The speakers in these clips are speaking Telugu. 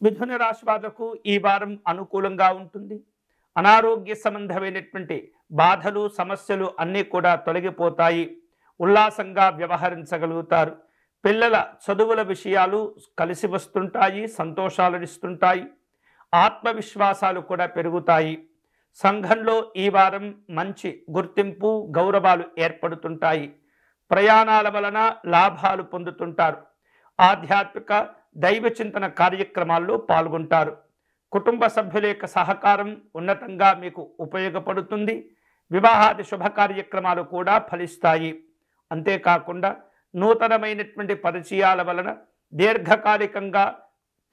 మిథున రాశి వాళ్లకు ఈ వారం అనుకూలంగా ఉంటుంది. అనారోగ్య సంబంధమైనటువంటి బాధలు సమస్యలు అన్నీ కూడా తొలగిపోతాయి. ఉల్లాసంగా వ్యవహరించగలుగుతారు. పిల్లల చదువుల విషయాలు కలిసి వస్తుంటాయి, సంతోషాలను ఇస్తుంటాయి. ఆత్మవిశ్వాసాలు కూడా పెరుగుతాయి. సంఘంలో ఈ వారం మంచి గుర్తింపు గౌరవాలు ఏర్పడుతుంటాయి. ప్రయాణాల వలన లాభాలు పొందుతుంటారు. ఆధ్యాత్మిక దైవ చింతన కార్యక్రమాల్లో పాల్గొంటారు. కుటుంబ సభ్యుల యొక్క సహకారం ఉన్నతంగా మీకు ఉపయోగపడుతుంది. వివాహాది శుభ కార్యక్రమాలు కూడా ఫలిస్తాయి. అంతేకాకుండా నూతనమైనటువంటి పరిచయాల వలన దీర్ఘకాలికంగా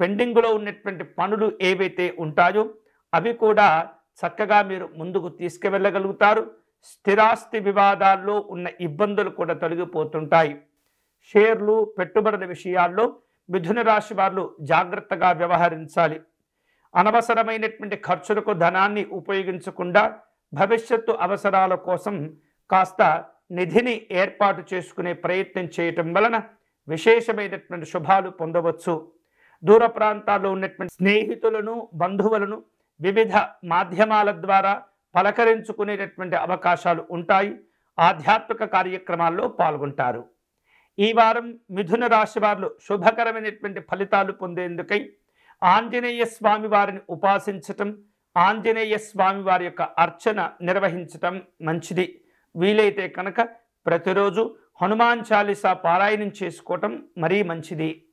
పెండింగ్లో ఉన్నటువంటి పనులు ఏవైతే ఉంటాయో అవి కూడా చక్కగా మీరు ముందుకు తీసుకువెళ్ళగలుగుతారు. స్థిరాస్తి వివాదాల్లో ఉన్న ఇబ్బందులు కూడా తొలగిపోతుంటాయి. షేర్లు పెట్టుబడుల విషయాల్లో మిథున రాశి వారు జాగ్రత్తగా వ్యవహరించాలి. అనవసరమైనటువంటి ఖర్చులకు ధనాన్ని ఉపయోగించకుండా భవిష్యత్తు అవసరాల కోసం కాస్త నిధిని ఏర్పాటు చేసుకునే ప్రయత్నం చేయటం వలన విశేషమైనటువంటి శుభాలు పొందవచ్చు. దూర ప్రాంతాల్లో ఉన్నటువంటి స్నేహితులను బంధువులను వివిధ మాధ్యమాల ద్వారా పలకరించుకునేటటువంటి అవకాశాలు ఉంటాయి. ఆధ్యాత్మిక కార్యక్రమాల్లో పాల్గొంటారు. ఈ వారం మిథున రాశి వారు శుభకరమైనటువంటి ఫలితాలు పొందేందుకై ఆంజనేయ స్వామి వారిని ఉపాసించటం, ఆంజనేయ స్వామి వారి యొక్క అర్చన నిర్వహించటం మంచిది. వీలైతే కనుక ప్రతిరోజు హనుమాన్ చాలీసా పారాయణం చేసుకోవటం మరీ మంచిది.